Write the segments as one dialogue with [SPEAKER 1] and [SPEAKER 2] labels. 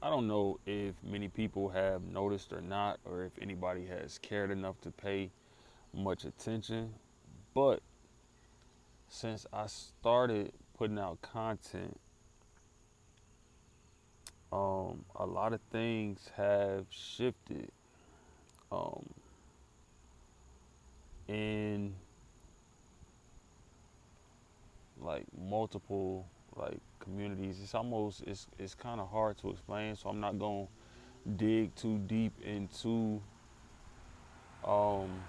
[SPEAKER 1] I don't know if many people have noticed or not, or if anybody has cared enough to pay much attention. But since I started putting out content, a lot of things have shifted um, in like multiple like communities. It's kind of hard to explain, so I'm not gonna dig too deep into um,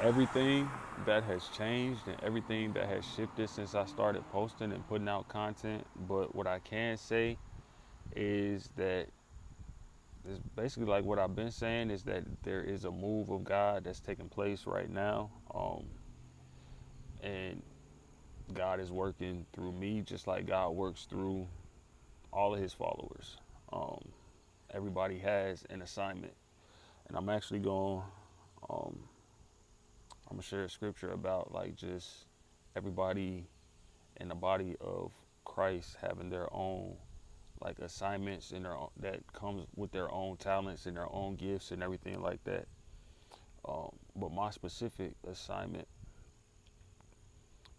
[SPEAKER 1] everything that has changed and everything that has shifted since I started posting and putting out content. But what I can say is that it's basically like what I've been saying is that there is a move of God that's taking place right now. And God is working through me just like God works through all of his followers. Um, Everybody has an assignment. And I'm actually going, um, I'm going to share a scripture about like just everybody in the body of Christ having their own like assignments and their own, that comes with their own talents and their own gifts and everything like that. But my specific assignment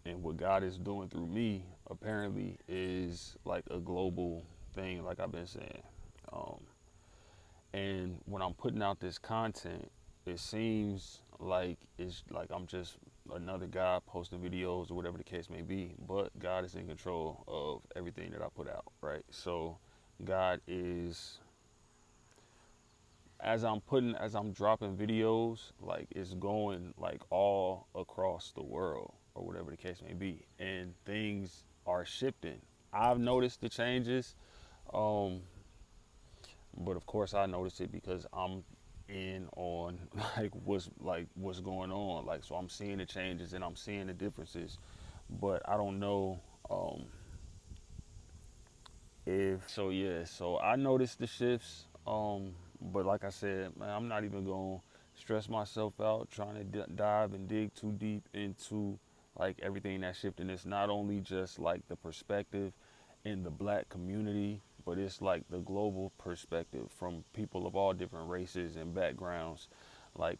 [SPEAKER 1] and what God is doing through me apparently is like a global thing, like I've been saying. Um, and when I'm putting out this content, it seems like it's like I'm just another guy posting videos or whatever the case may be. But God is in control of everything that I put out, right? So God is as I'm dropping videos, like it's going like all across the world or whatever the case may be, and things are shifting. I've noticed the changes, um, but of course I noticed it because I'm in on what's going on. Like so, I'm seeing the changes and I'm seeing the differences, but I don't know if so. Yeah, so I noticed the shifts. But like I said, man, I'm not even gonna stress myself out trying to dive and dig too deep into like everything that's shifting. It's not only just like the perspective in the black community, but it's like the global perspective from people of all different races and backgrounds, like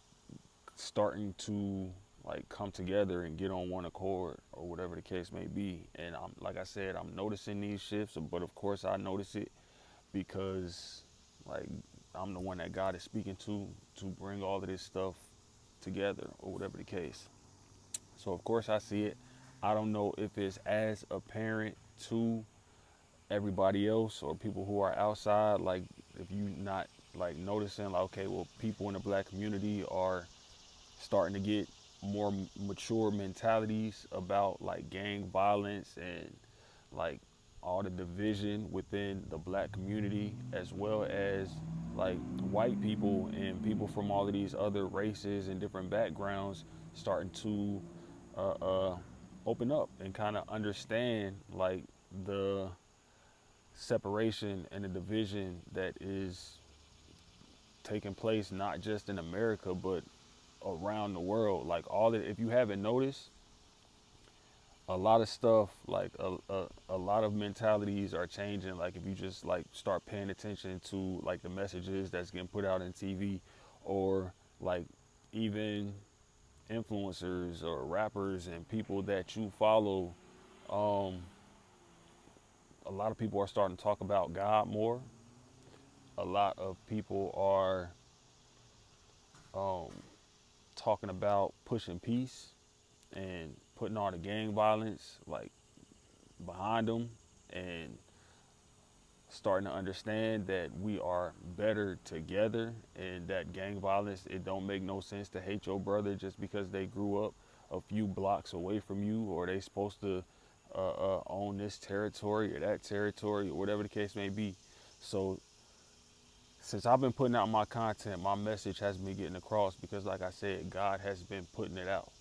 [SPEAKER 1] starting to like come together and get on one accord or whatever the case may be. And I'm like I said, I'm noticing these shifts, but of course I notice it because like I'm the one that God is speaking to bring all of this stuff together or whatever the case. So of course I see it. I don't know if it's as apparent to everybody else or people who are outside. Like if you not like noticing like okay, well people in the black community are starting to get more mature mentalities about like gang violence and like all the division within the black community as well as like white people and people from all of these other races and different backgrounds starting to uh, uh, open up and kind of understand like the separation and the division that is taking place not just in America but around the world. Like all that, if you haven't noticed, a lot of stuff, like a lot of mentalities are changing. Like if you just like start paying attention to like the messages that's getting put out in TV, or like even influencers or rappers and people that you follow, um, a lot of people are starting to talk about God more. A lot of people are um, talking about pushing peace and putting all the gang violence like behind them and starting to understand that we are better together and that gang violence, it don't make no sense to hate your brother just because they grew up a few blocks away from you or they supposed to own this territory or that territory or whatever the case may be. So since I've been putting out my content, my message has been getting across because like I said, God has been putting it out.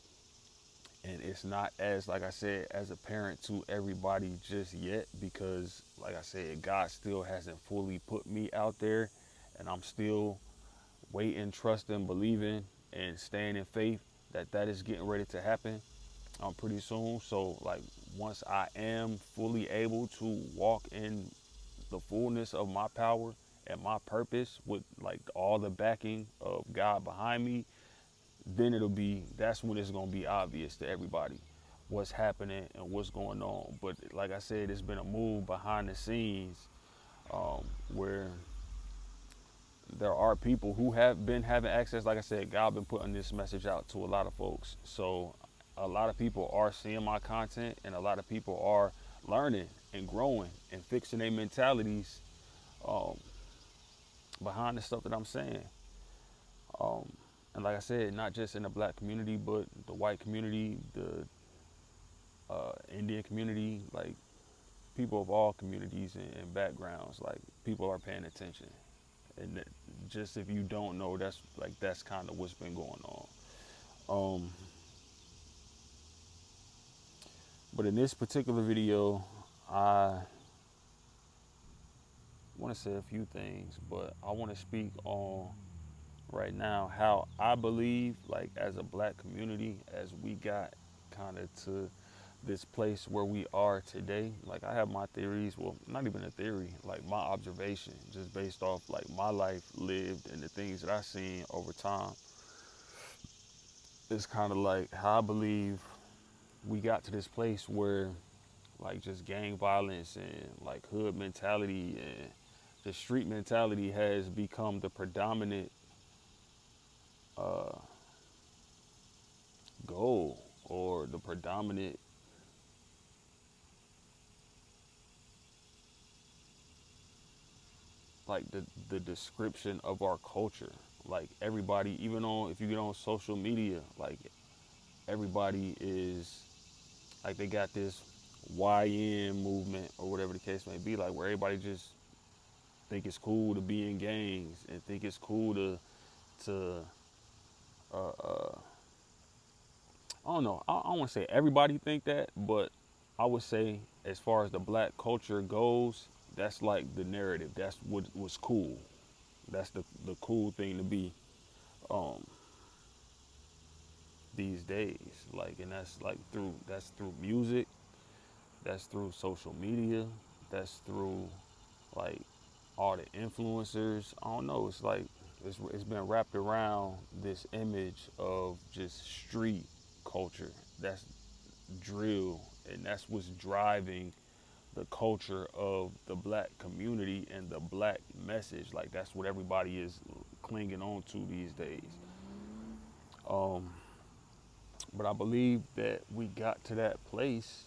[SPEAKER 1] And it's not as like I said as apparent to everybody just yet because like I said God still hasn't fully put me out there and I'm still waiting, trusting, believing and staying in faith that that is getting ready to happen pretty soon. So like once I am fully able to walk in the fullness of my power and my purpose with like all the backing of God behind me, then that's when it's gonna be obvious to everybody what's happening and what's going on. But like I said, it's been a move behind the scenes, where there are people who have been having access. Like I said, God been putting this message out to a lot of folks. So a lot of people are seeing my content, and a lot of people are learning and growing and fixing their mentalities, um, behind the stuff that I'm saying. Um, and like I said, not just in the black community, but the white community, the Indian community, like people of all communities and backgrounds, like people are paying attention. And just if you don't know, that's kind of what's been going on. Um, but in this particular video, I want to say a few things, but I want to speak on right now how I believe, like as a black community, as we got kind of to this place where we are today. Like I have my theories, well, not even a theory, like my observation, just based off like my life lived and the things that I've seen over time. It's kind of like how I believe we got to this place where like just gang violence and like hood mentality and the street mentality has become the predominant uh, goal, or the predominant like the description of our culture. Like everybody, even on if you get on social media, like everybody is like they got this YN movement or whatever the case may be, like where everybody just think it's cool to be in gangs and think it's cool to uh, uh, I don't know. I don't want to say everybody think that, but I would say as far as the black culture goes, that's like the narrative. That's what was cool. That's the cool thing to be, um, these days. Like, and that's through music, that's through social media, that's through like all the influencers. I don't know. It's like it's been wrapped around this image of just street culture. That's drill, and that's what's driving the culture of the black community and the black message. Like that's what everybody is clinging on to these days. Um, but I believe that we got to that place,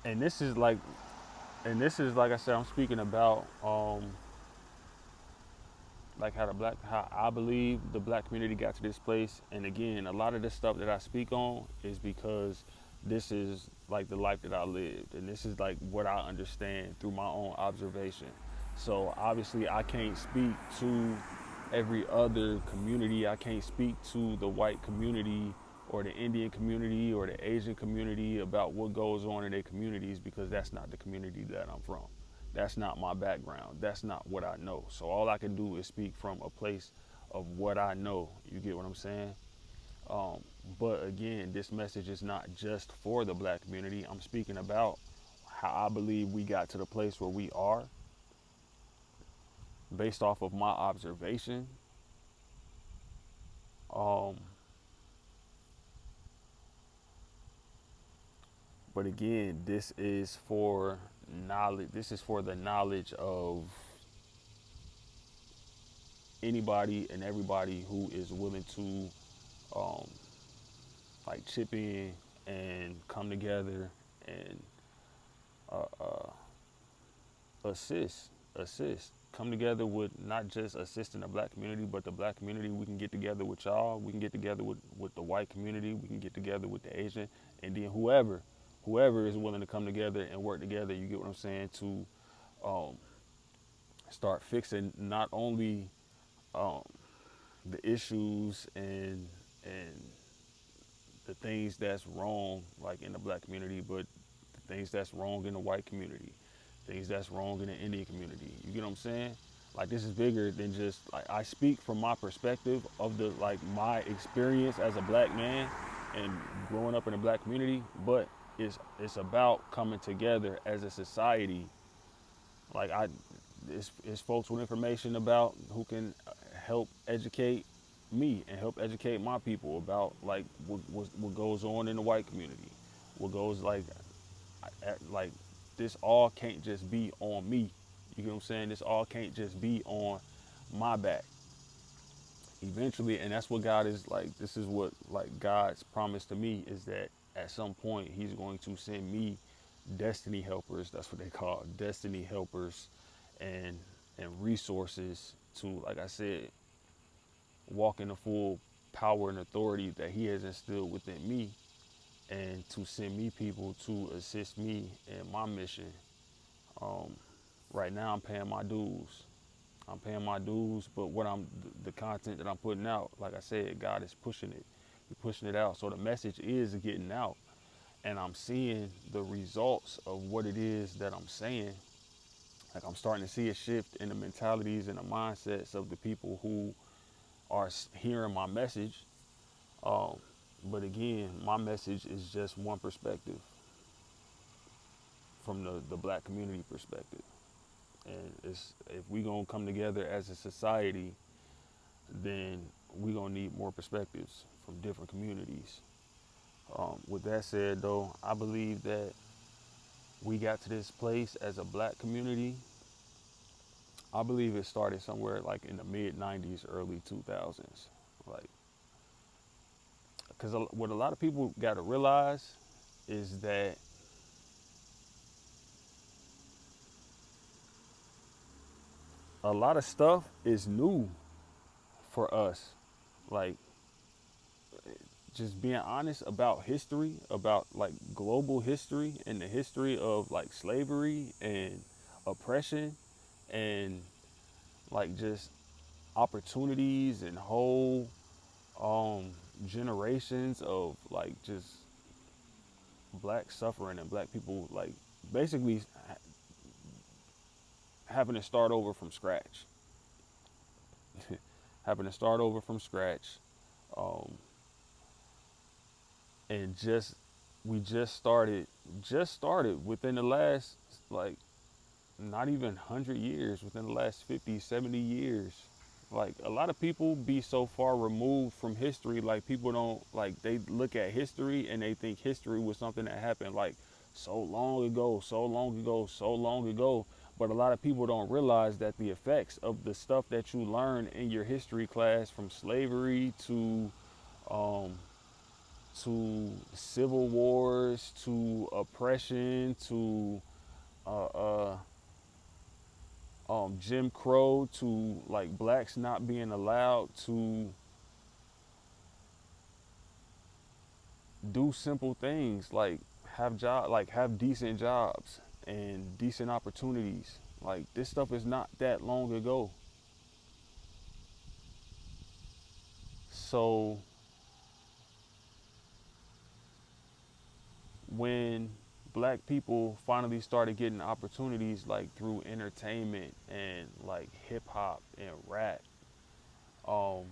[SPEAKER 1] and this is like I said, I'm speaking about like how I believe the black community got to this place. And again, a lot of the stuff that I speak on is because this is like the life that I lived, and this is like what I understand through my own observation. So obviously I can't speak to every other community. I can't speak to the white community or the Indian community or the Asian community about what goes on in their communities, because that's not the community that I'm from. That's not my background. That's not what I know. So all I can do is speak from a place of what I know. You get what I'm saying? Um, but again, this message is not just for the black community. I'm speaking about how I believe we got to the place where we are based off of my observation. Um, but again, this is for knowledge. This is for the knowledge of anybody and everybody who is willing to um, like chip in and come together and uh, uh, assist, come together with not just assisting the black community, but the black community. We can get together with y'all. We can get together with the white community. We can get together with the Asian, and then whoever is willing to come together and work together. You get what I'm saying? To um, start fixing not only um, the issues and the things that's wrong, like in the black community, but the things that's wrong in the white community, things that's wrong in the Indian community. You get what I'm saying? Like this is bigger than just like I speak from my perspective of my experience as a black man and growing up in a black community, but it's about coming together as a society. Like it's folks with information about who can help educate me and help educate my people about like what goes on in the white community, what goes like this all can't just be on me. You get what I'm saying? This all can't just be on my back. Eventually, and that's what God is like. This is what like God's promise to me is that at some point He's going to send me destiny helpers. That's what they call destiny helpers, and resources to, like I said, walk in the full power and authority that He has instilled within me, and to send me people to assist me in my mission. Um, right now, I'm paying my dues. I'm paying my dues, but the content that I'm putting out, like I said, God is pushing it. He's pushing it out. So the message is getting out, and I'm seeing the results of what it is that I'm saying. Like I'm starting to see a shift in the mentalities and the mindsets of the people who are hearing my message. Um, but again, my message is just one perspective from the black community perspective. And it's if we gonna come together as a society, then we gonna need more perspectives from different communities. With that said, though, I believe that we got to this place as a black community. I believe it started somewhere like in the mid '90s, early 2000s. Like, because what a lot of people got to realize is that a lot of stuff is new for us. Like, just being honest about history, about like global history and the history of like slavery and oppression and like just opportunities and whole um generations of like just black suffering and black people like basically having to start over from scratch. Having to start over from scratch. um and just we just started within the last like not even 100 years, within the last 50, 70 years. Like a lot of people be so far removed from history, like people don't like they look at history and they think history was something that happened like so long ago, so long ago, so long ago. But a lot of people don't realize that the effects of the stuff that you learn in your history class, from slavery um, to civil wars to oppression to uh, uh, Jim Crow to like blacks not being allowed to do simple things like have decent jobs and decent opportunities. Like this stuff is not that long ago. So when black people finally started getting opportunities like through entertainment and like hip hop and rap, um,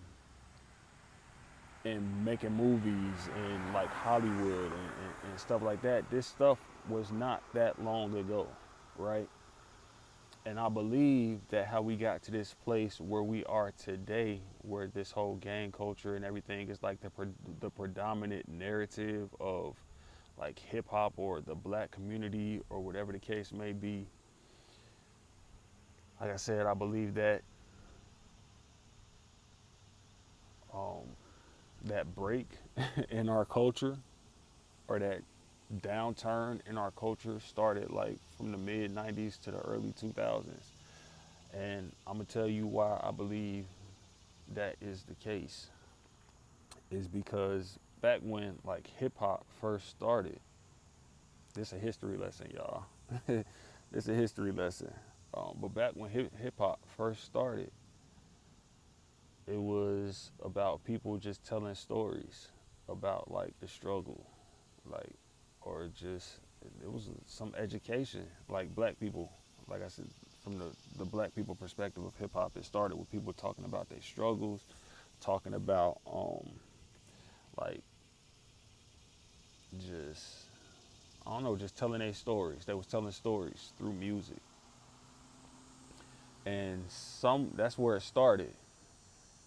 [SPEAKER 1] and making movies and like Hollywood and stuff like that. This stuff was not that long ago, right? And I believe that how we got to this place where we are today, where this whole gang culture and everything is like the predominant narrative of like hip hop or the black community or whatever the case may be. Like I said, I believe that um, that break in our culture or that downturn in our culture started like from the mid 90s to the early 2000s. And I'm going to tell you why I believe that is the case. Is because back when like hip hop first started, this a history lesson, y'all. This a history lesson. But back when hip hop first started, it was about people just telling stories about like the struggle, like, or just it was some education, like black people, like I said, from the black people perspective of hip hop, it started with people talking about their struggles, talking about like just I don't know, just telling their stories. They was telling stories through music, and some that's where it started.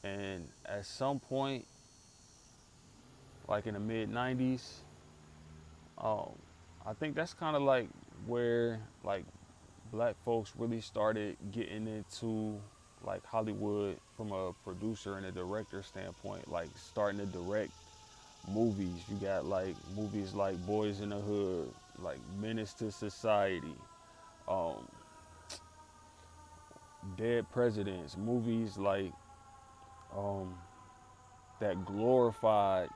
[SPEAKER 1] And at some point, like in the mid '90s, um, I think that's kind of like where like black folks really started getting into like Hollywood from a producer and a director standpoint, like starting to direct movies. You got like movies like Boys in the Hood, like Menace to Society, um, Dead Presidents, movies like um, that glorified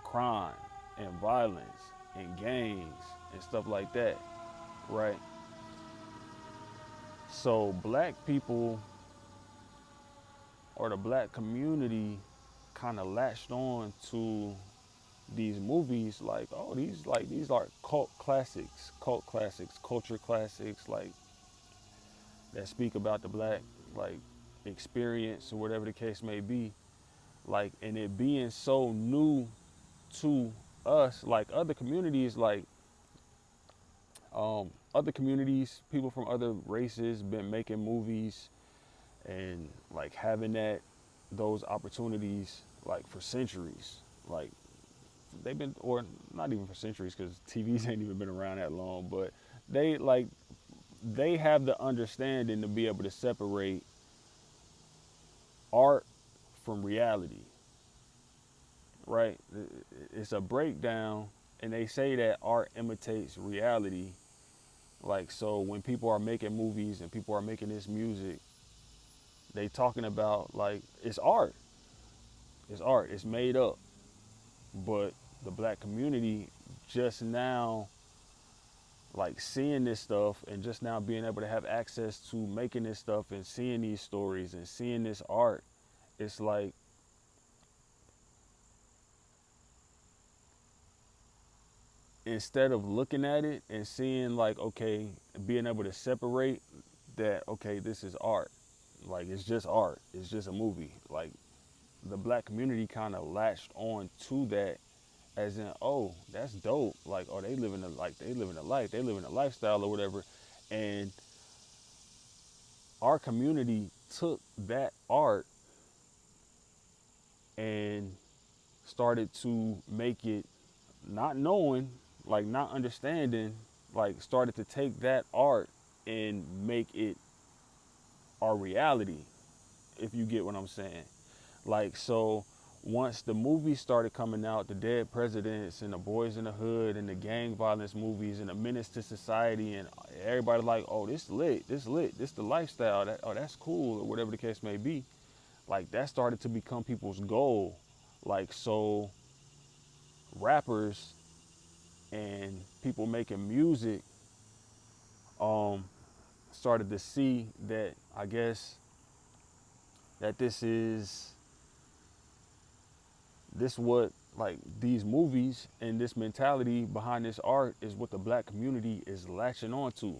[SPEAKER 1] crime and violence and gangs and stuff like that, right? So black people or the black community kind of latched on to these movies like, oh, these are cult classics, culture classics, like that speak about the black like experience or whatever the case may be. Like, and it being so new to us, like other communities, people from other races been making movies and like having those opportunities like for centuries. Like they've been, or not even for centuries, because TVs ain't even been around that long. But they like they have the understanding to be able to separate art from reality, right? It's a breakdown, and they say that art imitates reality. Like, so when people are making movies and people are making this music, they talking about like it's art, it's made up. But the black community just now like seeing this stuff and just now being able to have access to making this stuff and seeing these stories and seeing this art, it's like instead of looking at it and seeing like, okay, being able to separate that, okay, this is art, like it's just art, it's just a movie, like the black community kind of latched on to that, as in, oh, that's dope, like, oh, they living a life, they living a lifestyle or whatever. And our community took that art and started to make it, not knowing, like not understanding, like started to take that art and make it our reality, if you get what I'm saying. Like, so once the movies started coming out, the Dead Presidents and the Boys in the Hood and the gang violence movies and the Menace to Society, and everybody like, oh, this the lifestyle, that, oh, that's cool, or whatever the case may be. Like, that started to become people's goal. Like, so rappers and people making music um, started to see that, I guess, that this what like these movies and this mentality behind this art is what the black community is latching on to.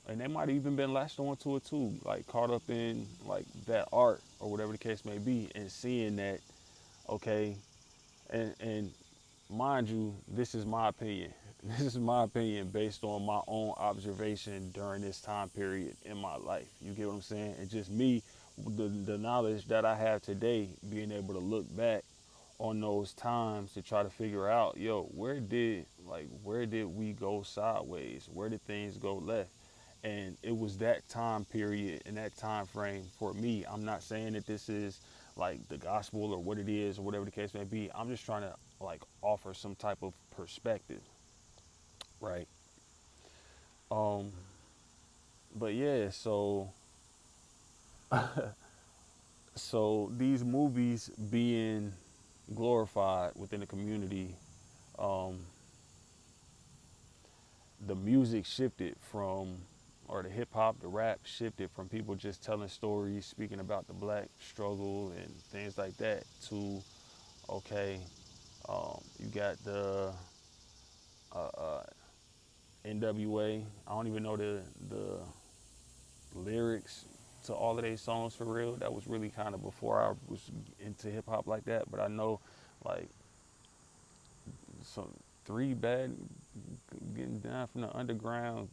[SPEAKER 1] And they might have even been latched on to it too, like caught up in like that art or whatever the case may be, and seeing that, okay, and mind you, this is my opinion. This is my opinion based on my own observation during this time period in my life. You get what I'm saying? And just me, the knowledge that I have today, being able to look back on those times to try to figure out, yo, where did we go sideways? Where did things go left? And it was that time period and that time frame for me. I'm not saying that this is like the gospel or what it is or whatever the case may be. I'm just trying to like offer some type of perspective, right? Um, but yeah, so these movies being glorified within the community, um, the music shifted from, or the hip hop, the rap shifted from people just telling stories, speaking about the black struggle and things like that, to, okay, you got the uh, NWA. I don't even know the lyrics to all of these songs for real. That was really kind of before I was into hip hop like that. But I know like some three bad getting down from the underground.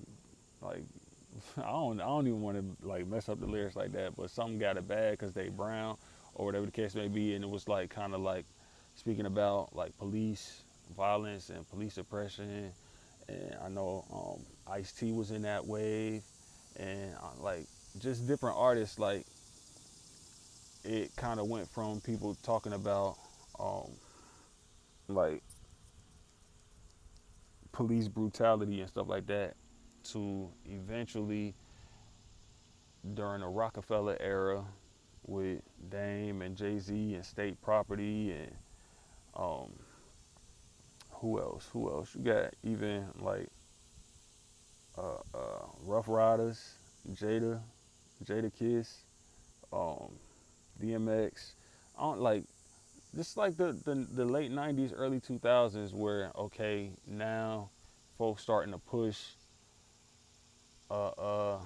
[SPEAKER 1] Like I don't even want to like mess up the lyrics like that, but something got it bad because they brown or whatever the case may be, and it was like kind of like speaking about like police violence and police oppression. And I know Ice-T was in that wave, and like just different artists. Like it kind of went from people talking about um, like police brutality and stuff like that to eventually during the Rockefeller era with Dame and Jay-Z and State Property and um, who else? Who else? You got even like Rough Riders, Jada, Jada Kiss, um, DMX. I don't like just like the late '90s, early 2000s, where okay now folks starting to uh, uh,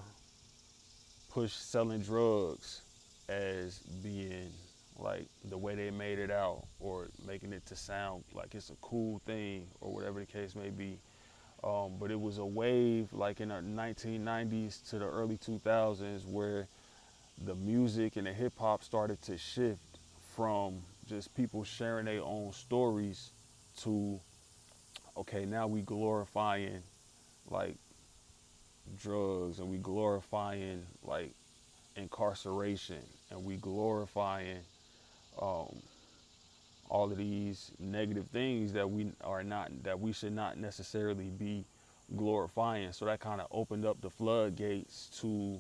[SPEAKER 1] push selling drugs as being like the way they made it out or making it to sound like it's a cool thing or whatever the case may be. But it was a wave like in the 1990s to the early 2000s where the music and the hip hop started to shift from just people sharing their own stories to okay, now we glorifying like drugs and we glorifying like incarceration and we glorifying um, all of these negative things that we should not necessarily be glorifying. So that kind of opened up the floodgates to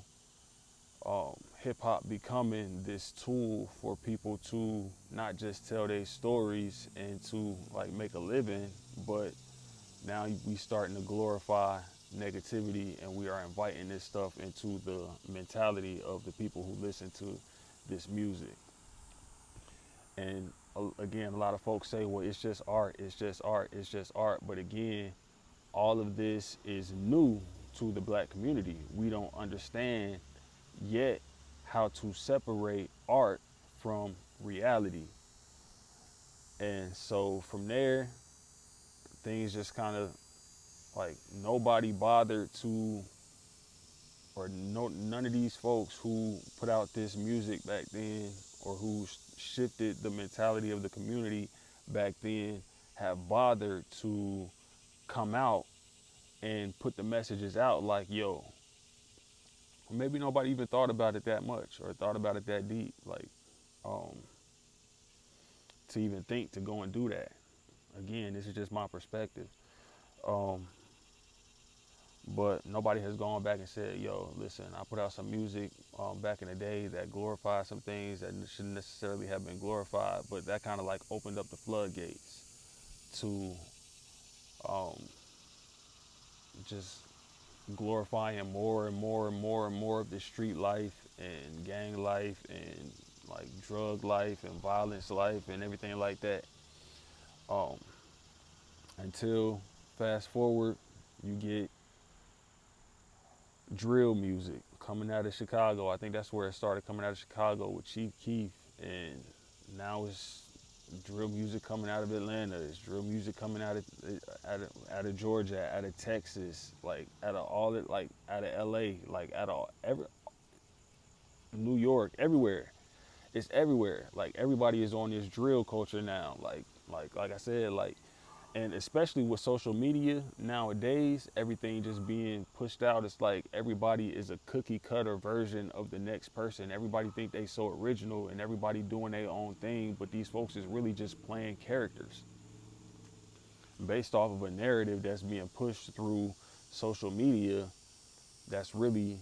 [SPEAKER 1] hip hop becoming this tool for people to not just tell their stories and to like make a living, but now we starting to glorify negativity and we are inviting this stuff into the mentality of the people who listen to this music. And again, a lot of folks say, well, it's just art, it's just art, it's just art. But again, all of this is new to the black community. We don't understand yet how to separate art from reality. And so from there, things just kind of like nobody bothered to, or no, none of these folks who put out this music back then or who shifted the mentality of the community back then have bothered to come out and put the messages out like, yo, maybe nobody even thought about it that much or thought about it that deep, like um, to even think to go and do that. Again, this is just my perspective. Um, but nobody has gone back and said, yo, listen, I put out some music back in the day that glorified some things that shouldn't necessarily have been glorified, but that kind of like opened up the floodgates to um, just glorifying more and more and more and more of the street life and gang life and like drug life and violence life and everything like that. Um, until fast forward, you get drill music coming out of Chicago. I think that's where it started, coming out of Chicago with Chief Keef, and now it's drill music coming out of Atlanta. It's drill music coming out of Georgia, out of Texas, like out of all it, like out of LA, like out of every New York, everywhere. It's everywhere. Like everybody is on this drill culture now. Like I said, like, and especially with social media nowadays, everything just being pushed out. It's like everybody is a cookie cutter version of the next person. Everybody think they so original and everybody doing their own thing, but these folks is really just playing characters based off of a narrative that's being pushed through social media. That's really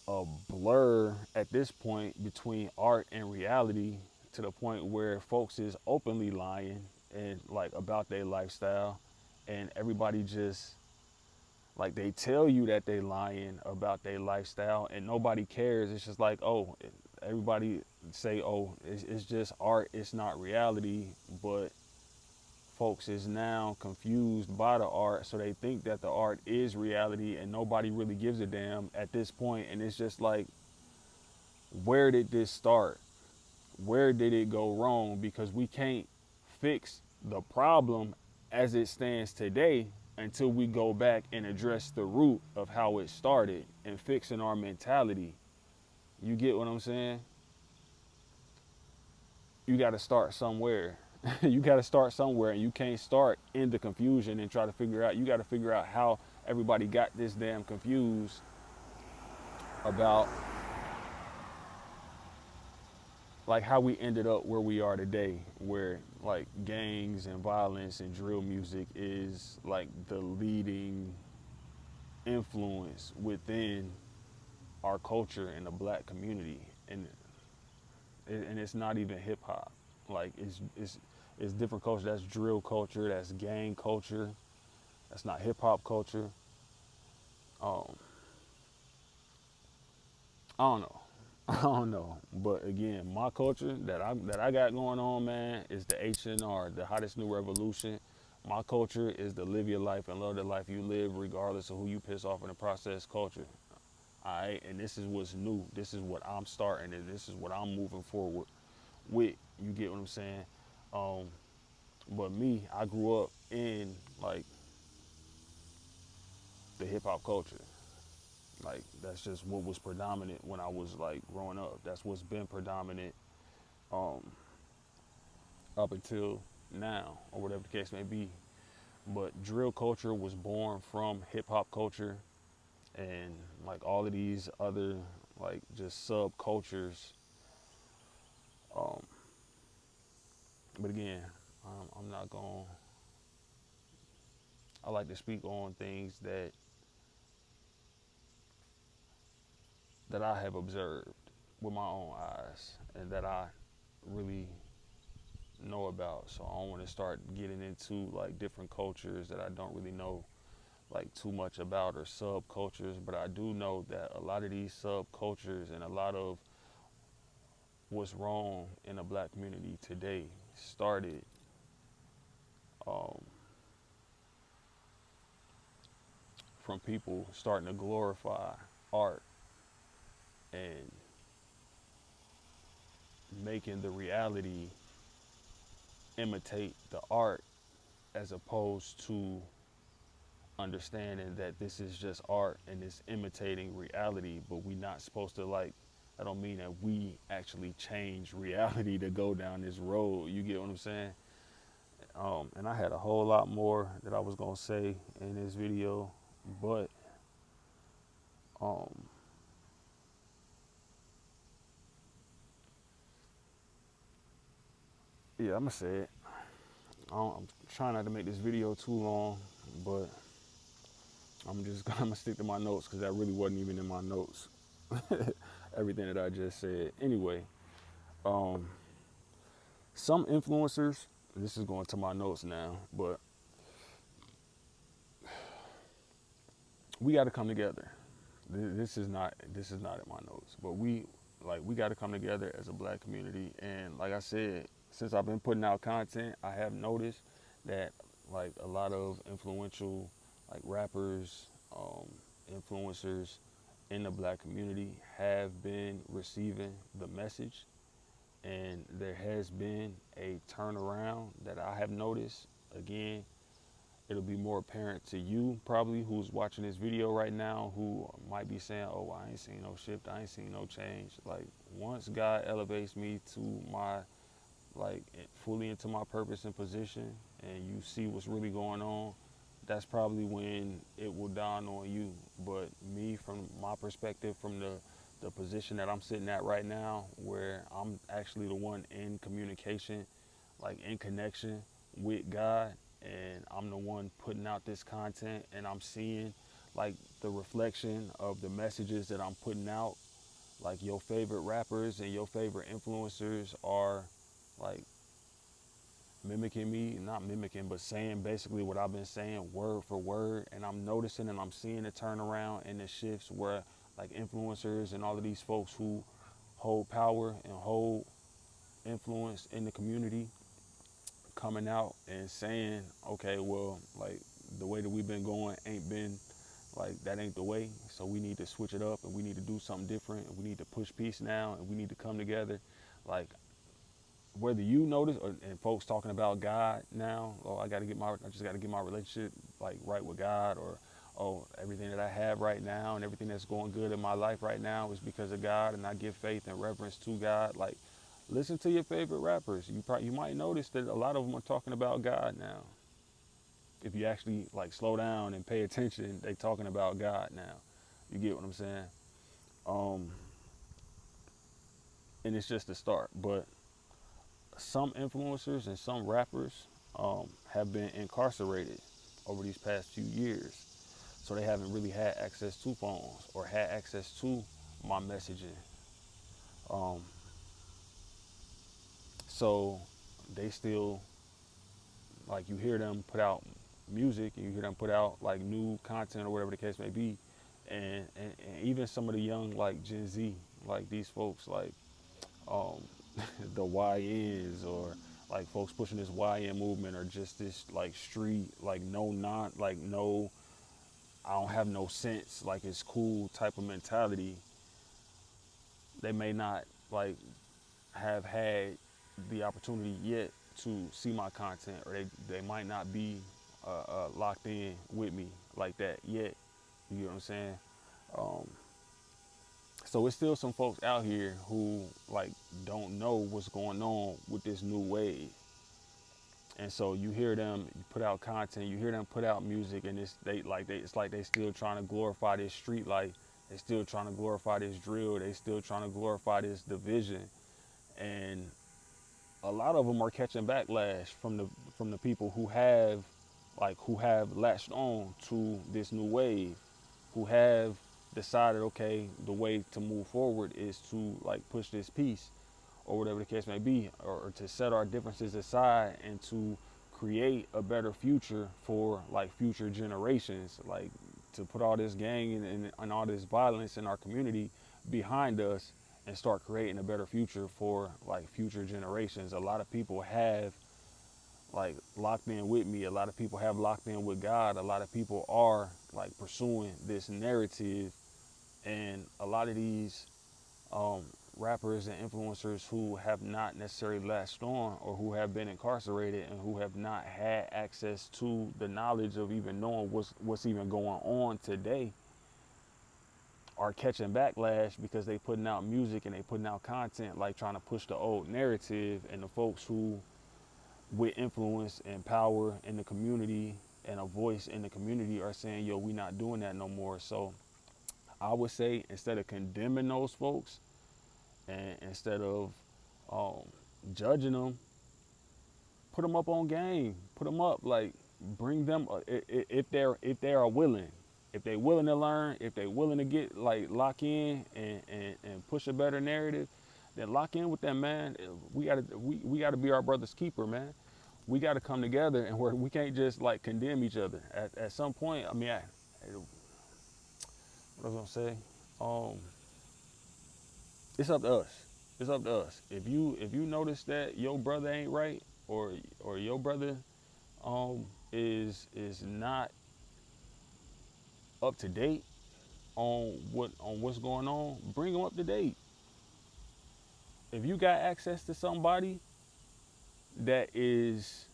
[SPEAKER 1] a blur at this point between art and reality, to the point where folks is openly lying and like about their lifestyle, and everybody just like they tell you that they lying about their lifestyle and nobody cares. It's just like, oh, everybody say, oh, it's just art, it's not reality. But folks is now confused by the art, so they think that the art is reality and nobody really gives a damn at this point. And it's just like, where did this start? Where did it go wrong? Because we can't fix the problem as it stands today until we go back and address the root of how it started and fixing our mentality. You get what I'm saying? You got to start somewhere. You got to start somewhere, and you can't start in the confusion and try to figure out. You got to figure out how everybody got this damn confused about like how we ended up where we are today, where like gangs and violence and drill music is like the leading influence within our culture in the black community, and it's not even hip hop. Like it's different culture. That's drill culture. That's gang culture. That's not hip hop culture. Um, I don't know. I don't know. But again, my culture that I got going on, man, is the H&R, the hottest new revolution. My culture is the live your life and love the life you live, regardless of who you piss off in the process culture. All right, and this is what's new. This is what I'm starting, and this is what I'm moving forward with. You get what I'm saying? Um, but me, I grew up in like the hip hop culture. Like that's just what was predominant when I was like growing up. That's what's been predominant um, up until now, or whatever the case may be. But drill culture was born from hip hop culture, and like all of these other like just subcultures. Um, but again, I'm not going. I like to speak on things that I have observed with my own eyes and that I really know about. So I don't want to start getting into like different cultures that I don't really know like too much about, or subcultures, but I do know that a lot of these subcultures and a lot of what's wrong in the black community today started um, from people starting to glorify art and making the reality imitate the art, as opposed to understanding that this is just art and it's imitating reality, but we not supposed to like, I don't mean that we actually change reality to go down this road. You get what I'm saying? And I had a whole lot more that I was gonna say in this video, but um, yeah, I'm gonna say it. I'm trying not to make this video too long, but I'm just gonna stick to my notes because that really wasn't even in my notes. Everything that I just said. Anyway, um, some influencers. This is going to my notes now, but we got to come together. This is not in my notes, but we got to come together as a black community. And like I said, since I've been putting out content, I have noticed that like a lot of influential like rappers, influencers in the black community have been receiving the message, and there has been a turnaround that I have noticed. Again, it'll be more apparent to you probably who's watching this video right now, who might be saying, oh, I ain't seen no shift, I ain't seen no change. Like once God elevates me to my like fully into my purpose and position, and you see what's really going on, that's probably when it will dawn on you. But me, from my perspective, from the position that I'm sitting at right now, where I'm actually the one in communication, like in connection with God, and I'm the one putting out this content, and I'm seeing like the reflection of the messages that I'm putting out. Like your favorite rappers and your favorite influencers are like mimicking me, not mimicking, but saying basically what I've been saying word for word. And I'm noticing and I'm seeing the turnaround and the shifts where like influencers and all of these folks who hold power and hold influence in the community coming out and saying, okay, well, like the way that we've been going ain't been like that ain't the way. So we need to switch it up and we need to do something different and we need to push peace now and we need to come together. Like whether you notice or and folks talking about God now, oh, I just got to get my relationship like right with God, or oh, everything that I have right now and everything that's going good in my life right now is because of God, and I give faith and reverence to God. Like, listen to your favorite rappers. You might notice that a lot of them are talking about God now. If you actually like slow down and pay attention, they talking about God now. You get what I'm saying? Um, and it's just the start. But some influencers and some rappers have been incarcerated over these past few years, so they haven't really had access to phones or had access to my messaging. Um, so they still, like, you hear them put out music and you hear them put out like new content or whatever the case may be, and even some of the young like Gen Z, like these folks like um, the YNs, or like folks pushing this YN movement, or just this like street like no not like no, I don't have no sense, like it's cool type of mentality. They may not like have had the opportunity yet to see my content, or they might not be locked in with me like that yet. You get what I'm saying? Um, so it's still some folks out here who like don't know what's going on with this new wave. And so you hear them put out content, you hear them put out music, and it's like they still trying to glorify this street life. They still trying to glorify this drill. They still trying to glorify this division. And a lot of them are catching backlash from the people who have latched on to this new wave, who have decided, okay, the way to move forward is to like push this peace, or whatever the case may be, or to set our differences aside and to create a better future for like future generations, like to put all this gang and all this violence in our community behind us and start creating a better future for like future generations. A lot of people have like locked in with me. A lot of people have locked in with God. A lot of people are like pursuing this narrative, and a lot of these um, rappers and influencers who have not necessarily latched on, or who have been incarcerated and who have not had access to the knowledge of even knowing what's even going on today, are catching backlash because they putting out music and they putting out content like trying to push the old narrative, and the folks who with influence and power in the community and a voice in the community are saying, yo, we not doing that no more. So I would say, instead of condemning those folks, and instead of um, judging them, put them up on game, put them up, like bring them if they are willing, if they willing to learn, if they willing to get like lock in and push a better narrative, then lock in with them, man. We gotta be our brother's keeper, man. We gotta come together, and we can't just like condemn each other. At some point, I mean, what was I gonna say? Um, it's up to us. It's up to us. If you notice that your brother ain't right, or your brother is not up to date on what's going on, bring them up to date. If you got access to somebody that is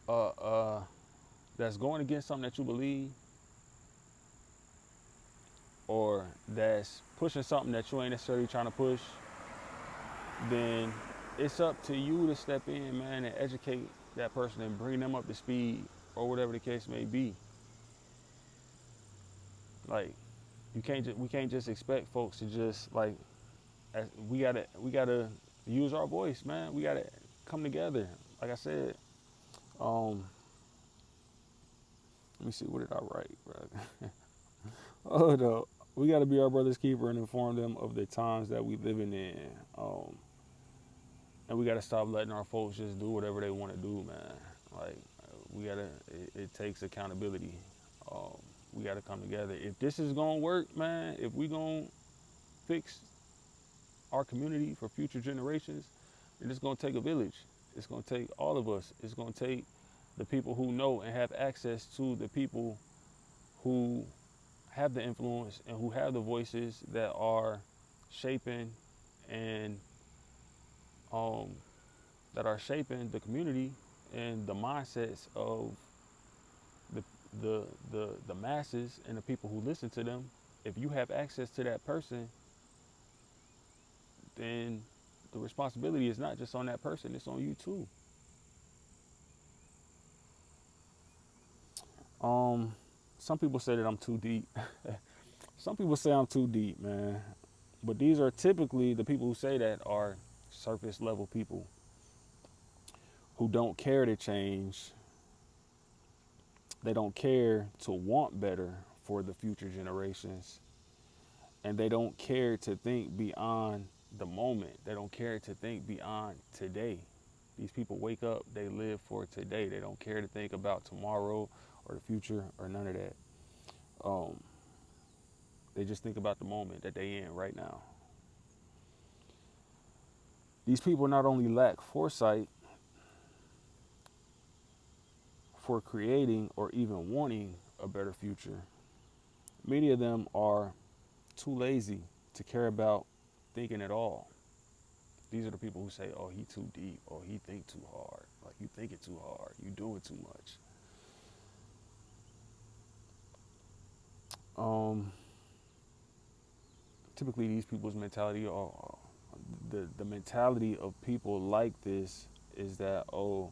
[SPEAKER 1] uh uh that's going against something that you believe, or that's pushing something that you ain't necessarily trying to push, then it's up to you to step in, man, and educate that person and bring them up to speed, or whatever the case may be. Like, we can't just expect folks to just like, we gotta use our voice, man. We gotta come together. Like I said, um, let me see, what did I write, bro? Oh no, we gotta be our brother's keeper and inform them of the times that we living in. Um, and we gotta stop letting our folks just do whatever they want to do, man. Like, we gotta. It takes accountability. Um, we gotta come together. If this is gonna work, man, if we gonna fix our community for future generations, then it's gonna take a village. It's gonna take all of us. It's gonna take the people who know and have access to the people who have the influence and who have the voices that are shaping and um, that are shaping the community and the mindsets of the the masses and the people who listen to them. If you have access to that person, then the responsibility is not just on that person, it's on you too. Um, some people say that I'm too deep. Some people say I'm too deep, man. But these are typically the people who say that are surface level people who don't care to change. They don't care to want better for the future generations. And they don't care to think beyond the moment. They don't care to think beyond today. These people wake up, they live for today. They don't care to think about tomorrow or the future or none of that. Um, they just think about the moment that they in right now. These people not only lack foresight for creating or even wanting a better future, many of them are too lazy to care about thinking at all. These are the people who say, "Oh, he too deep. Oh, he think too hard. Like you thinking too hard. You doing too much." Um, typically, these people's mentality, or the mentality of people like this, is that oh,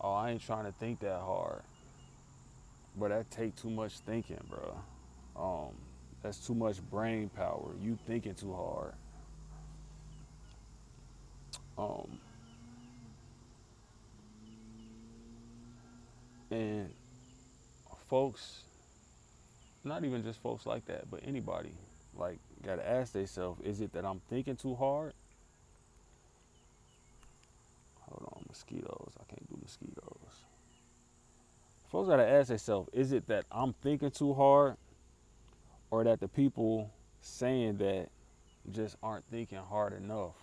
[SPEAKER 1] I ain't trying to think that hard, but that take too much thinking, bro. Um, that's too much brain power. You thinking too hard. Um, and folks, not even just folks like that, but anybody, like, gotta ask themselves: is it that I'm thinking too hard? Hold on, mosquitoes. I can't do mosquitoes. Folks gotta ask themselves: is it that I'm thinking too hard, or that the people saying that just aren't thinking hard enough?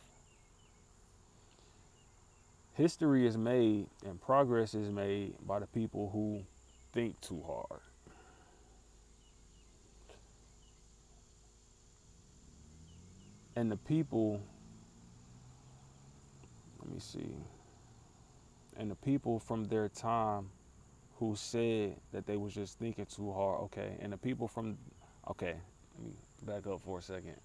[SPEAKER 1] History is made and progress is made by the people who think too hard. And the people, let me see, and the people from their time who said that they was just thinking too hard. Okay, and the people from, okay, let me back up for a second.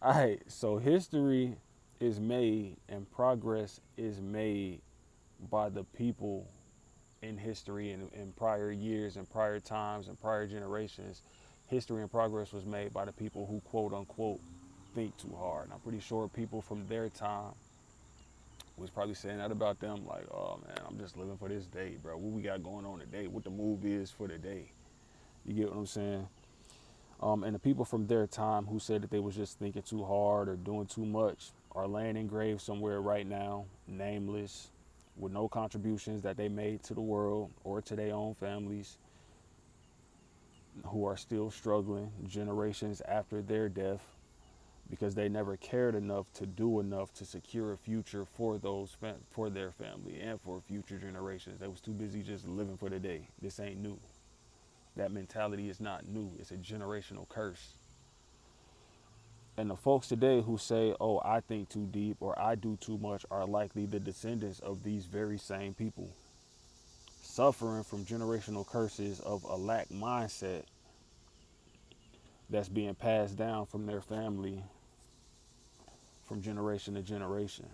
[SPEAKER 1] All right, so history is made and progress is made by the people in history and in prior years and prior times and prior generations. History and progress was made by the people who quote unquote think too hard. And I'm pretty sure people from their time was probably saying that about them, like, oh man, I'm just living for this day, bro. What we got going on today, what the move is for the day. You get what I'm saying? And the people from their time who said that they was just thinking too hard or doing too much are laying in graves somewhere right now, nameless, with no contributions that they made to the world or to their own families, who are still struggling generations after their death because they never cared enough to do enough to secure a future for for their family and for future generations. They was too busy just living for the day. This ain't new. That mentality is not new. It's a generational curse. And the folks today who say, "Oh, I think too deep" or "I do too much" are likely the descendants of these very same people, suffering from generational curses of a lack mindset that's being passed down from their family from generation to generation.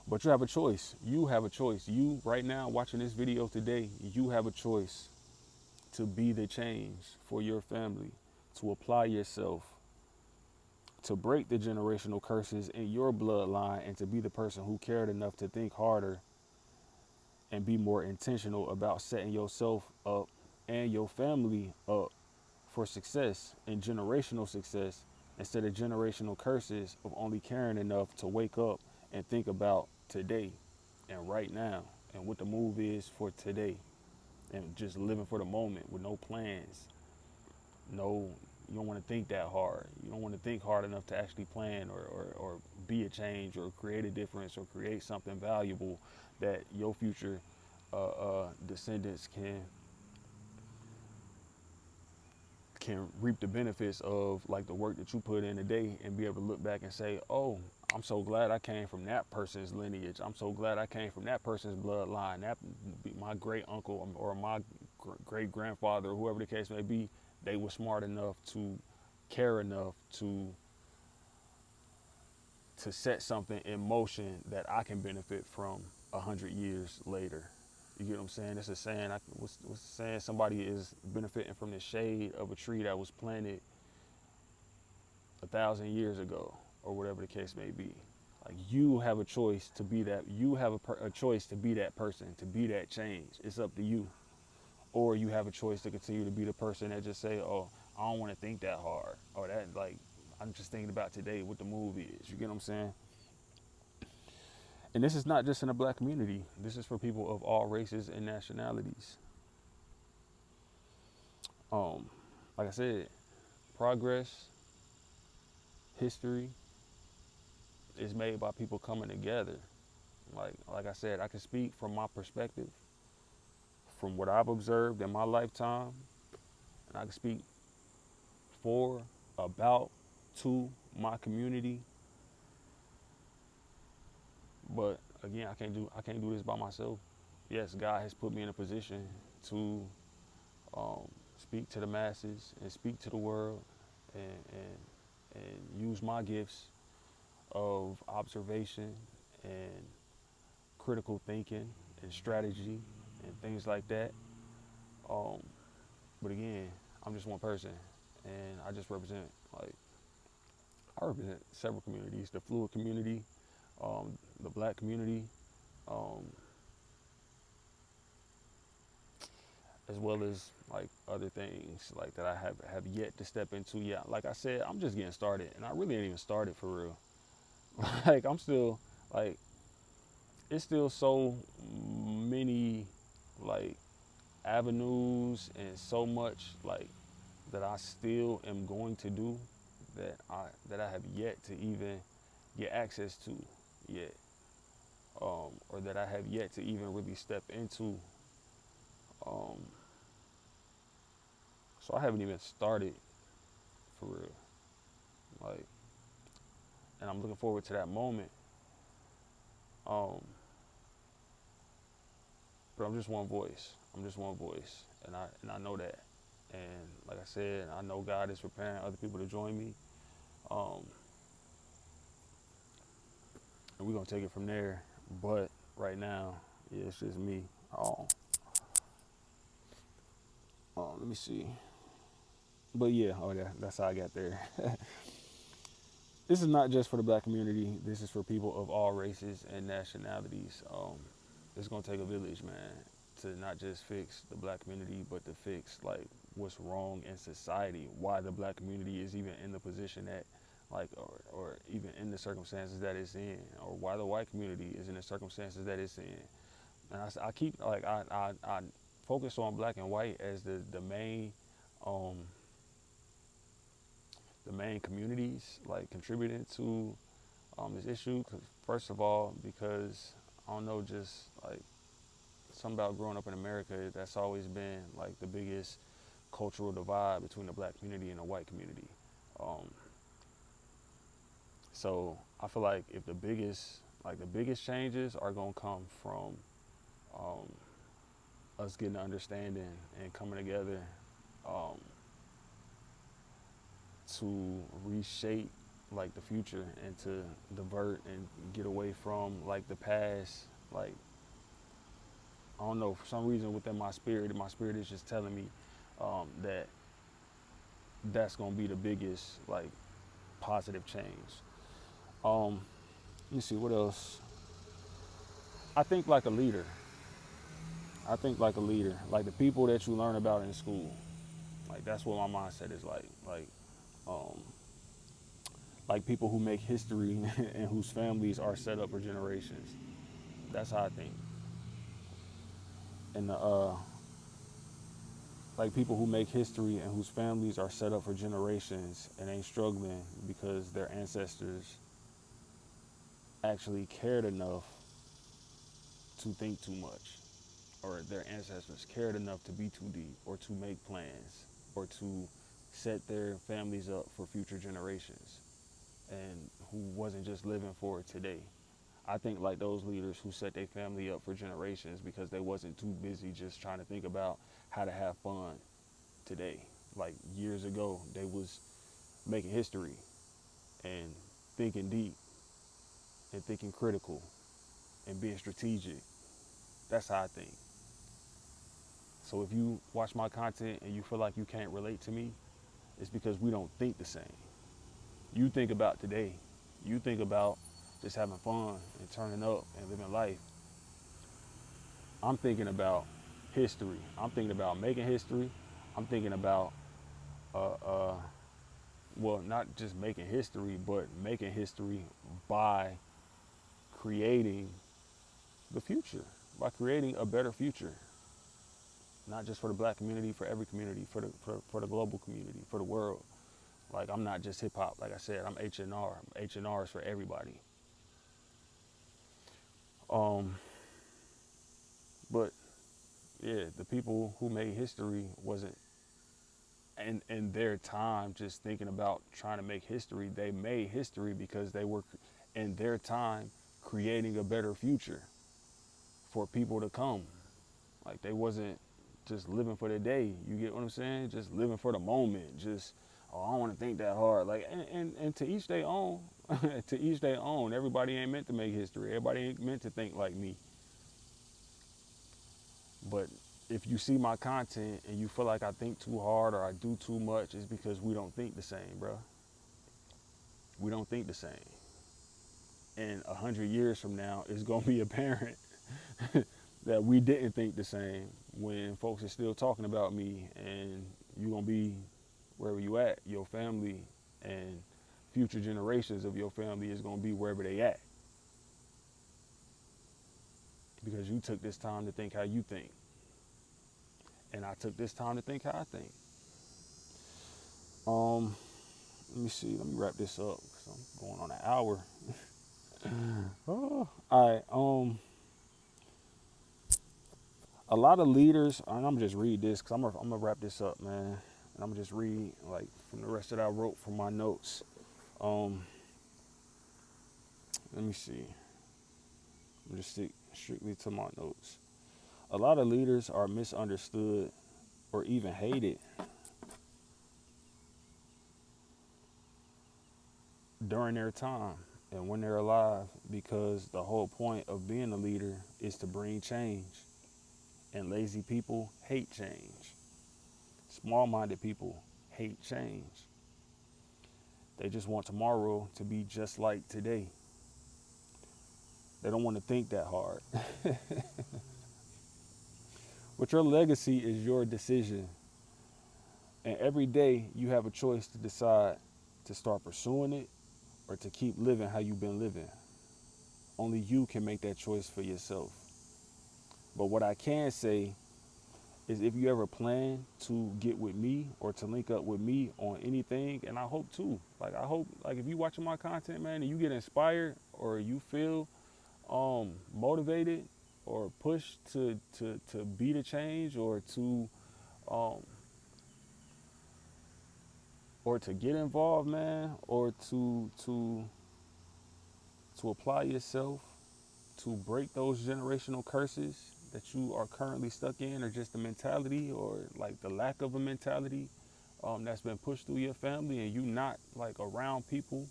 [SPEAKER 1] But you have a choice. You have a choice. You, right now, watching this video today, you have a choice to be the change for your family, to apply yourself, to break the generational curses in your bloodline, and to be the person who cared enough to think harder and be more intentional about setting yourself up and your family up for success and generational success, instead of generational curses of only caring enough to wake up and think about today and right now and what the move is for today, and just living for the moment with no plans. No, you don't want to think that hard. You don't want to think hard enough to actually plan or be a change or create a difference or create something valuable that your future descendants can reap the benefits of like the work that you put in today and be able to look back and say, oh, I'm so glad I came from that person's lineage. I'm so glad I came from that person's bloodline. That my great uncle or my great grandfather, or whoever the case may be, they were smart enough to care enough to set something in motion that I can benefit from 100 years later. You get what I'm saying? It's a saying. What's saying? Somebody is benefiting from the shade of a tree that was planted 1,000 years ago, or whatever the case may be. Like you have a choice to be that. You have a choice to be that person, to be that change. It's up to you. Or you have a choice to continue to be the person that just say, "Oh, I don't want to think that hard," or that like I'm just thinking about today what the movie is. You get what I'm saying? And this is not just in the black community. This is for people of all races and nationalities. Um, like I said, progress, history is made by people coming together. Like I said, I can speak from my perspective, from what I've observed in my lifetime, and I can speak for, about, to my community. But again, I can't do this by myself. Yes, God has put me in a position to speak to the masses and speak to the world and use my gifts of observation and critical thinking and strategy and things like that. Um, but again, I'm just one person, and I just represent like I represent several communities: the fluid community, the black community, um, as well as like other things like that I have yet to step into. Yeah, like I said, I'm just getting started, and I really ain't even started for real. Like I'm still like it's still so many like avenues and so much like that I still am going to do that I have yet to even get access to yet, or that I have yet to even really step into. Um, so I haven't even started for real. Like, and I'm looking forward to that moment. Um, but I'm just one voice. I'm just one voice, and I know that. And like I said, I know God is preparing other people to join me. Um, and we're gonna take it from there. But right now, yeah, it's just me. Um, let me see. But yeah, oh yeah, that's how I got there. This is not just for the black community. This is for people of all races and nationalities. It's gonna take a village, man, to not just fix the black community, but to fix like what's wrong in society. Why the black community is even in the position that, like, or even in the circumstances that it's in, or why the white community is in the circumstances that it's in. And I keep like I focus on black and white as um, the main communities like contributing to this issue. Cause first of all, because I don't know, just like something about growing up in America, that's always been like the biggest cultural divide between the black community and the white community. Um, so I feel like if the biggest changes are gonna come from um, us getting an understanding and coming together um, to reshape like the future and to divert and get away from like the past. Like I don't know, for some reason within my spirit is just telling me that that's gonna be the biggest like positive change. um Let me see what else. I think like a leader. Like the people that you learn about in school. Like that's what my mindset is um like people who make history and whose families are set up for generations. That's how I think. And like people who make history and whose families are set up for generations and ain't struggling because their ancestors actually cared enough to think too much, or their ancestors cared enough to be too deep, or to make plans, or to set their families up for future generations and who wasn't just living for today. I think like those leaders who set their family up for generations because they wasn't too busy just trying to think about how to have fun today. Like years ago, they was making history and thinking deep and thinking critical and being strategic. That's how I think. So if you watch my content and you feel like you can't relate to me, it's because we don't think the same. You think about today. You think about just having fun and turning up and living life. I'm thinking about history. I'm thinking about making history. I'm thinking about, uh, uh, well, not just making history, but making history by creating the future, by creating a better future, not just for the black community, for every community, for the global community, for the world. Like I'm not just hip hop. Like I said, I'm H&R. H&R is for everybody. Um, but yeah, the people who made history wasn't in their time just thinking about trying to make history. They made history because they were in their time creating a better future for people to come. Like they wasn't just living for the day. You get what I'm saying? Just living for the moment. Just oh, I don't want to think that hard. Like and to each their own. To each their own. Everybody ain't meant to make history. Everybody ain't meant to think like me. But if you see my content and you feel like I think too hard or I do too much, it's because we don't think the same, bro. We don't think the same. And 100 years from now, it's gonna be apparent that we didn't think the same when folks are still talking about me, and you're gonna be wherever you at, your family and future generations of your family is gonna be wherever they at. Because you took this time to think how you think. And I took this time to think how I think. Um, Let me see. Let me wrap this up because I'm going on an hour. Oh, all right. A lot of leaders, and I'm just read this because I'm gonna wrap this up, man. And I'm just read like from the rest that I wrote from my notes. Um, Let me see. I'm just stick strictly to my notes. A lot of leaders are misunderstood or even hated during their time and when they're alive because the whole point of being a leader is to bring change. And lazy people hate change. Small minded people hate change. They just want tomorrow to be just like today. They don't want to think that hard. But your legacy is your decision. And every day you have a choice to decide to start pursuing it or to keep living how you've been living. Only you can make that choice for yourself. But what I can say is if you ever plan to get with me or to link up with me on anything, and I hope too, like I hope like if you watching my content, man, and you get inspired or you feel motivated or pushed to be the change um or to get involved, man, or to apply yourself to break those generational curses that you are currently stuck in, or just the mentality or like the lack of a mentality that's been pushed through your family, and you not like around people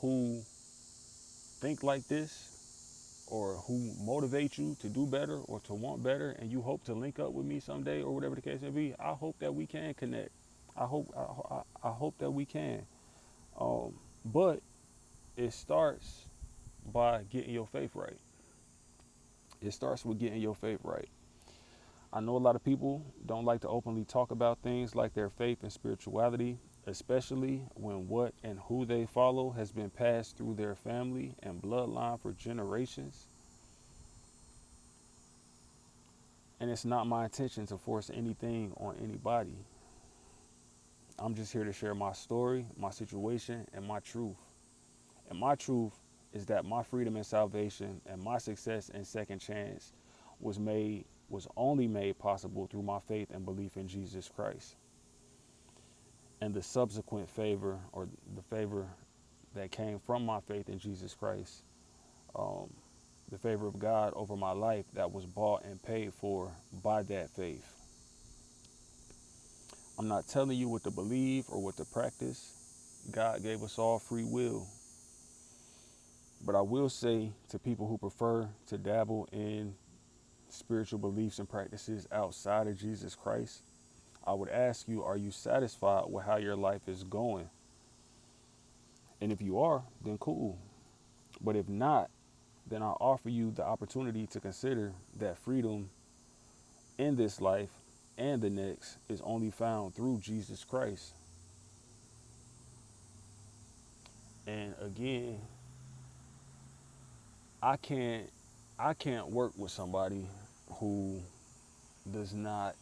[SPEAKER 1] who think like this or who motivate you to do better or to want better, and you hope to link up with me someday or whatever the case may be, I hope that we can connect. I hope that we can. But it starts by getting your faith right. It starts with getting your faith right. I know a lot of people don't like to openly talk about things like their faith and spirituality, especially when what and who they follow has been passed through their family and bloodline for generations. And it's not my intention to force anything on anybody. I'm just here to share my story, my situation, and my truth. And my truth is that my freedom and salvation and my success and second chance was only made possible through my faith and belief in Jesus Christ. and the subsequent favor, or the favor that came from my faith in Jesus Christ, um, the favor of God over my life that was bought and paid for by that faith. I'm not telling you what to believe or what to practice. God gave us all free will. But I will say to people who prefer to dabble in spiritual beliefs and practices outside of Jesus Christ, I would ask you, are you satisfied with how your life is going? And if you are, then cool. But if not, then I offer you the opportunity to consider that freedom in this life and the next is only found through Jesus Christ. And again, I can't I can't work with somebody who does not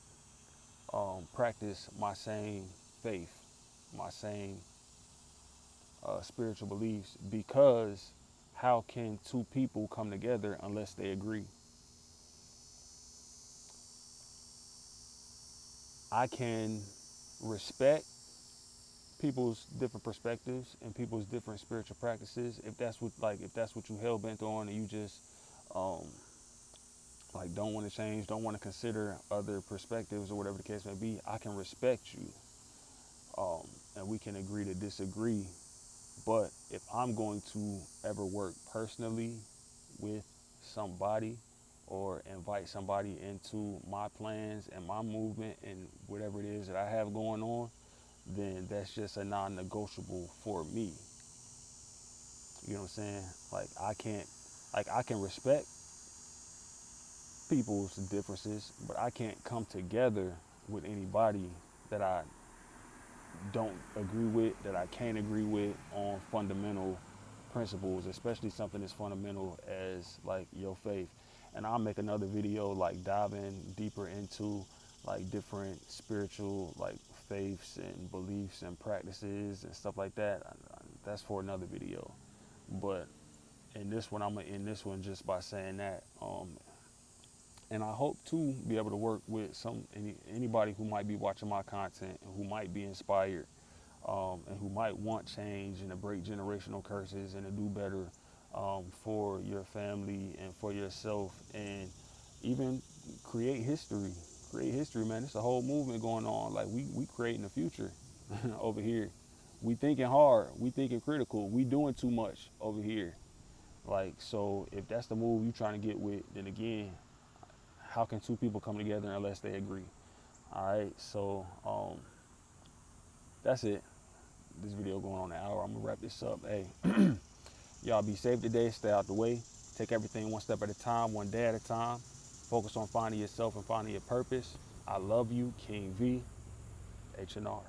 [SPEAKER 1] practice my same faith, my same spiritual beliefs, because how can two people come together unless they agree? I can respect people's different perspectives and people's different spiritual practices if that's what you hell bent on, and you just um, like don't want to change, don't want to consider other perspectives or whatever the case may be. I can respect you, and we can agree to disagree. But if I'm going to ever work personally with somebody or invite somebody into my plans and my movement and whatever it is that I have going on, then that's just a non-negotiable for me. You know what I'm saying? I can respect people's differences, but I can't come together with anybody that I don't agree with, that I can't agree with on fundamental principles, especially something as fundamental as like your faith. And I'll make another video like diving deeper into like different spiritual like faiths and beliefs and practices and stuff like that. That's for another video. But in this one, I'm gonna end this one just by saying that. And I hope to be able to work with anybody who might be watching my content and who might be inspired, and who might want change and to break generational curses and to do better for your family and for yourself, and even create history. Create history, man. It's a whole movement going on. Like we creating the future over here. We thinking hard. We thinking critical. We doing too much over here. Like, so if that's the move you trying to get with, then again, how can two people come together unless they agree? All right, so that's it. This video going on an hour. I'm gonna wrap this up. Hey, y'all be safe today. Stay out the way. Take everything one step at a time, one day at a time. Focus on finding yourself and finding your purpose. I love you, King V, H&R.